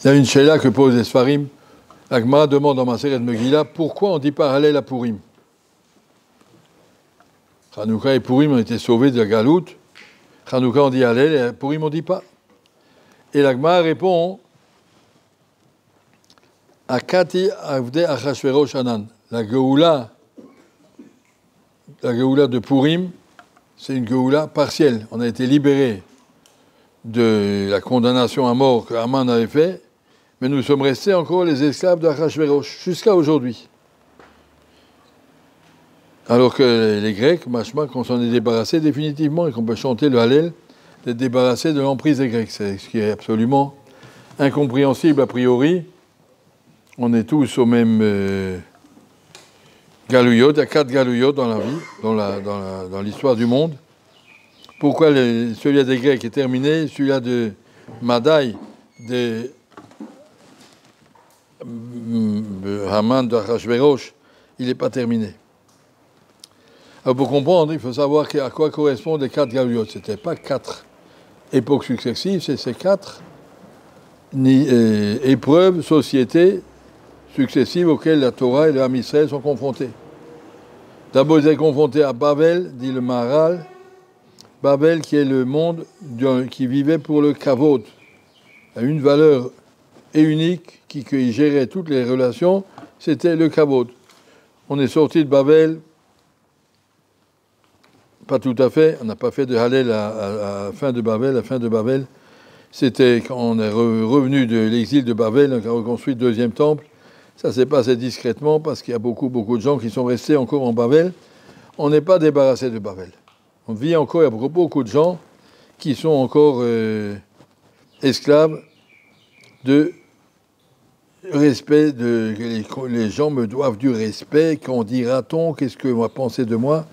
Il y a une sheila que posent les Sfarim. La Gemara demande dans Maseret Megillah pourquoi on ne dit pas Hallel à Purim. Hanouka et Purim ont été sauvés de la galoute. Hanouka on dit Hallel et Purim on ne dit pas. Et la Gemara répond Akati Avde Achashverosh Anan. La Geoula de Purim, c'est une Geoula partielle. On a été libérés de la condamnation à mort que Haman avait fait, mais nous sommes restés encore les esclaves d'Achashverosh jusqu'à aujourd'hui. Alors que les Grecs, machma, qu'on s'en est débarrassé définitivement et qu'on peut chanter le Hallel, d'être débarrassé de l'emprise des Grecs. C'est ce qui est absolument incompréhensible a priori. On est tous au même galouyot. Il y a 4 galouyot dans la vie, dans l'histoire du monde. Pourquoi celui-là des Grecs est terminé, celui-là de Madaï, de Haman, de Achashverosh, il n'est pas terminé. Alors pour comprendre, il faut savoir à quoi correspondent les 4 galouyot. Ce n'était pas 4 époques successives, c'est ces 4 épreuves, sociétés successives auxquelles la Torah et le Ham Israël sont confrontés. D'abord, ils étaient confrontés à Babel, dit le Maharal. Babel, qui est le monde qui vivait pour le kavod, a une valeur unique qui gérait toutes les relations, c'était le kavod. On est sorti de Babel, pas tout à fait, on n'a pas fait de Hallel à la fin de Babel. La fin de Babel, c'était quand on est revenu de l'exil de Babel, on a reconstruit le 2e temple. Ça s'est passé discrètement parce qu'il y a beaucoup de gens qui sont restés encore en Babel. On n'est pas débarrassé de Babel. On vit encore, il y a beaucoup de gens qui sont encore esclaves de respect. Les gens me doivent du respect. Qu'en dira-t-on? Qu'est-ce qu'on va penser de moi?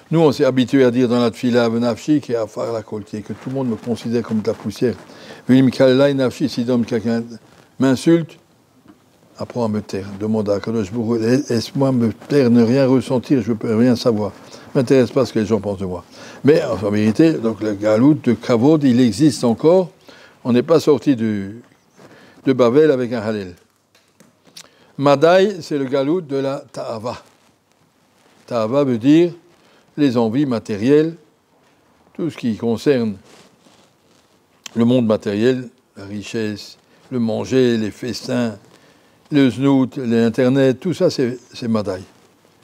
Nous, on s'est habitué à dire dans la tfila Nafshi qui est à faire la coltier, que tout le monde me considère comme de la poussière. Nafshi, si quelqu'un m'insulte, apprends à me taire. Demande à Kadosh Baruch Hu, laisse-moi me taire, ne rien ressentir, je ne peux rien savoir. Ne m'intéresse pas ce que les gens pensent de moi. Mais en vérité, donc le galout de Kavod, il existe encore. On n'est pas sorti de Babel avec un Hallel. Madaï, c'est le galout de la Ta'ava. Ta'ava veut dire les envies matérielles, tout ce qui concerne le monde matériel, la richesse, le manger, les festins, le znout, l'internet, tout ça c'est Madaï.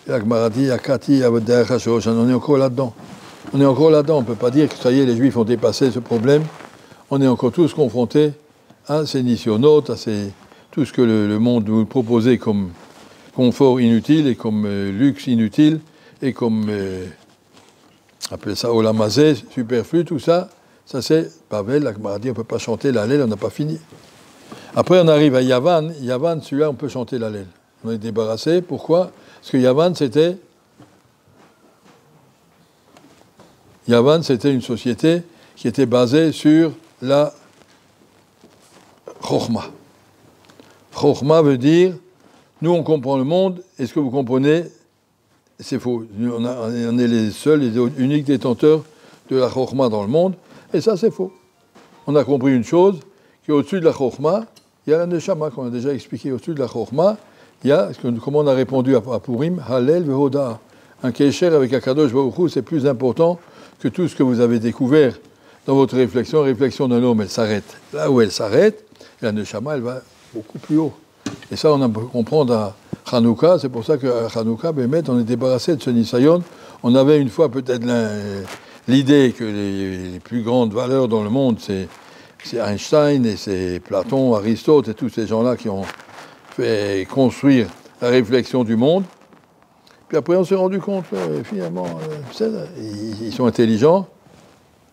La Gemara dit, Akati, Avdei Achashverosh, on est encore là-dedans. On est encore là-dedans, on ne peut pas dire que ça y est, les Juifs ont dépassé ce problème. On est encore tous confrontés à ces nisyonotes, à tout ce que le monde nous proposait comme confort inutile et comme luxe inutile et comme, appelez ça olamazé, superflu, tout ça, ça c'est Babel. La Gemara dit, on ne peut pas chanter l'Hallel, on n'a pas fini. Après on arrive à Yavan. Yavan, celui-là, on peut chanter l'Hallel. On est débarrassé, pourquoi? Parce que Yavan, c'était une société qui était basée sur la Chokhma. Chokhma veut dire, nous on comprend le monde, et ce que vous comprenez, c'est faux. On est les seuls, les uniques détenteurs de la Chokhma dans le monde, et ça c'est faux. On a compris une chose, qu'au-dessus de la Chokhma, il y a la Neshama, qu'on a déjà expliqué. Au-dessus de la Chokhma, il y a, comment on a répondu à Purim, Hallel vehoda. Un Kesher avec Akadosh Baruch Hu, c'est plus important que tout ce que vous avez découvert dans votre réflexion. La réflexion d'un homme, elle s'arrête. Là où elle s'arrête, la Neshama, elle va beaucoup plus haut. Et ça, on a pu comprendre à Hanouka. C'est pour ça qu'à Hanouka, on est débarrassé de ce Nisayon. On avait une fois peut-être l'idée que les plus grandes valeurs dans le monde, c'est Einstein et c'est Platon, Aristote et tous ces gens-là qui ont fait construire la réflexion du monde. Puis après, on s'est rendu compte, finalement, ils sont intelligents,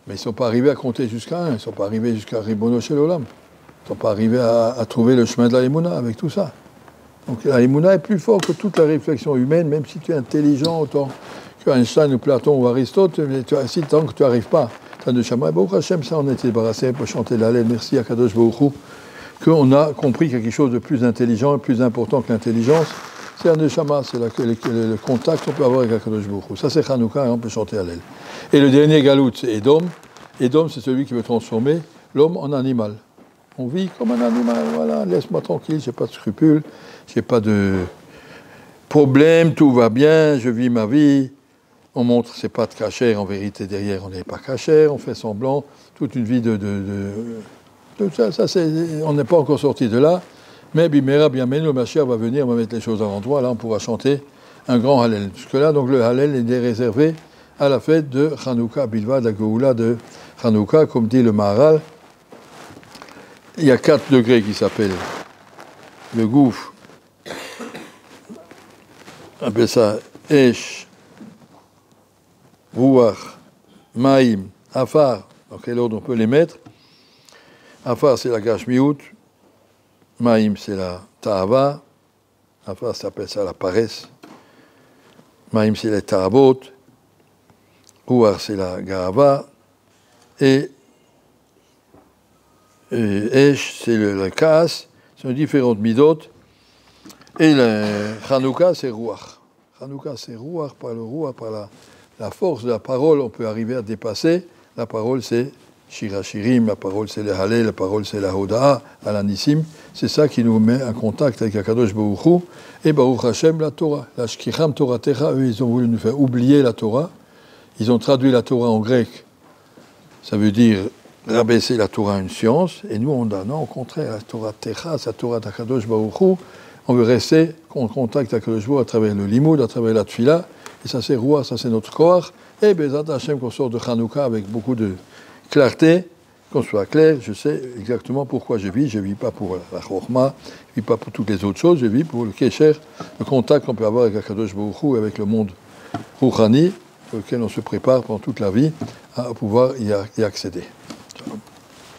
mais ils ne sont pas arrivés à compter jusqu'à 1, ils ne sont pas arrivés jusqu'à Ribono Shel Olam. Ils ne sont pas arrivés à trouver le chemin de la Emouna avec tout ça. Donc la Emouna est plus fort que toute la réflexion humaine, même si tu es intelligent autant que Einstein ou Platon ou Aristote, si tant que tu n'arrives pas. Baruch Hashem, ça on a été débarrassé pour chanter l'Hallel. Merci à Kadosh Baruch Hu, qu'on a compris quelque chose de plus intelligent et plus important que l'intelligence. C'est un neshama, c'est le contact qu'on peut avoir avec Akadosh Baruch Hu. Ça c'est Hanouka et on peut chanter Hallel. Et le dernier galout, c'est Edom. Edom, c'est celui qui veut transformer l'homme en animal. On vit comme un animal, voilà, laisse-moi tranquille, j'ai pas de scrupules, j'ai pas de problème, tout va bien, je vis ma vie. On montre, c'est pas de cachère, en vérité, derrière, on n'est pas cachère, on fait semblant, toute une vie de ça c'est, on n'est pas encore sorti de là, mais Bimera, Biamenu, Mashiach va venir, on va mettre les choses à l'endroit, là on pourra chanter un grand Hallel. Jusque-là, donc le Hallel est réservé à la fête de Hanouka, Bilva, la Goula de Hanouka, comme dit le Maharal. Il y a 4 degrés qui s'appellent le gouffre, on appelle ça Esh, Ruach, Maïm, Afar, dans quel ordre on peut les mettre? Afar, c'est la Gashmiut, Maïm, c'est la Ta'ava, Afar, ça s'appelle ça la paresse, Maïm, c'est la Ta'avot, Ruach, c'est la Gahava, et Esh, c'est le Kaas, ce sont différentes midotes, et le Hanouka, c'est Ruach. Hanouka, c'est Ruach, par le Ruach, par la force de la parole, on peut arriver à dépasser. La parole, c'est Shirachirim, la parole, c'est le Hallel, la parole, c'est la Hoda'a, Alanissim. C'est ça qui nous met en contact avec Akadosh Baruch Hu et Baruch Hashem, la Torah. La Shkicham Toratecha, eux, ils ont voulu nous faire oublier la Torah. Ils ont traduit la Torah en grec. Ça veut dire rabaisser la Torah à une science. Et nous, on dit non, au contraire, la Torah Techa, la Torah d'Akadosh Baruch Hu. On veut rester en contact avec Akadosh Baruch Hu à travers le limoud, à travers la tfila. Et ça, c'est Ruach, ça, c'est notre corps. Et Bezat Hashem, qu'on sort de Hanouka avec beaucoup de clarté, qu'on soit clair, je sais exactement pourquoi je vis pas pour la Chorma, je vis pas pour toutes les autres choses, je vis pour le Kesher, le contact qu'on peut avoir avec Akadosh Baruch Hu, avec le monde Rouhani, auquel on se prépare pendant toute la vie à pouvoir y accéder. Ciao.